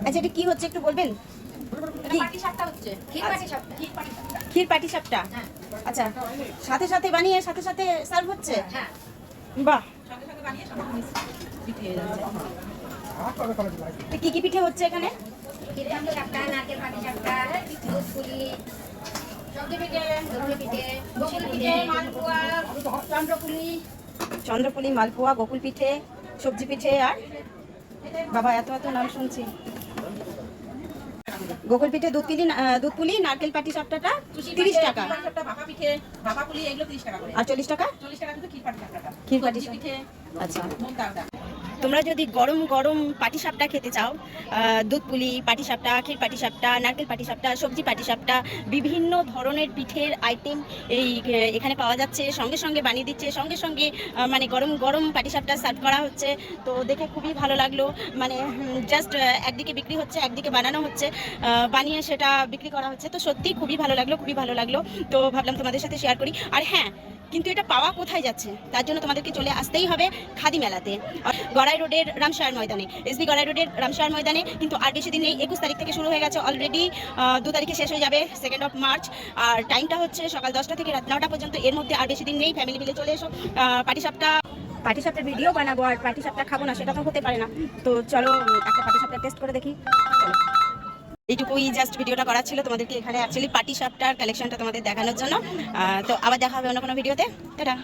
আচ্ছা এটা কি হচ্ছে একটু বলবেন? ক্ষীর পাটি সাপটা। আচ্ছা, সাথে সাথে বানিয়ে সাথে সাথে সার্ভ হচ্ছে। বাহ, তো কি কি পিঠে হচ্ছে এখানে? চন্দ্রপুলি, মালপোয়া, গোকুল পিঠে, সবজি পিঠে, আর বাবা এত এত নাম শুনছি। গোকুল পিঠে, দুধপুলি, নারকেল পাটি সাপটাটা 30 টাকা, আর 40 টাকা ক্ষীর পাটি পিঠে। আচ্ছা, তোমরা যদি গরম গরম পাটিসাপটা খেতে চাও, দুধপুলি পাটিসাপটা, ক্ষীর পাটিসাপটা, নারকেল পাটিসাপটা, সবজি পাটিসাপটা, বিভিন্ন ধরনের পিঠের আইটেম এখানে পাওয়া যাচ্ছে। সঙ্গে সঙ্গে বানিয়ে দিচ্ছে, সঙ্গে সঙ্গে মানে গরম গরম পাটিসাপটা সার্ভ করা হচ্ছে। তো দেখে খুবই ভালো লাগলো। মানে জাস্ট একদিকে বিক্রি হচ্ছে, একদিকে বানানো হচ্ছে, বানিয়ে সেটা বিক্রি করা হচ্ছে। তো সত্যি খুবই ভালো লাগলো, খুবই ভালো লাগলো। তো ভাবলাম তোমাদের সাথে শেয়ার করি। আর হ্যাঁ, কিন্তু এটা পাওয়া কোথায় যাচ্ছে, তার জন্য তোমাদেরকে চলে আসতেই হবে খাদি মেলাতে, গড়াই রোডের রামসার ময়দানে, এসবি গড়াই রোডের রামসার ময়দানে। কিন্তু আর বেশি দিন নেই, 21 তারিখ থেকে শুরু হয়ে গেছে অলরেডি, 2 তারিখে শেষ হয়ে যাবে 2 মার্চ। আর টাইমটা হচ্ছে সকাল 10টা থেকে রাত 9টা পর্যন্ত। এর মধ্যে আর বেশি দিন নেই, ফ্যামিলি মিলে চলে এসো। পাটিসাপটার ভিডিও বানাবো আর পাটিসাপটা খাবো না সেটা তো হতে পারে না। তো চলো একটা পাটিসাপটা টেস্ট করে দেখি। চলো, এইটুকুই জাস্ট ভিডিওটা করার ছিল তোমাদেরকে, এখানে অ্যাকচুয়ালি পাটিসাপটার কালেকশনটা তোমাদের দেখানোর জন্য। তো আবার দেখা হবে অন্য কোনো ভিডিওতে। টাটা।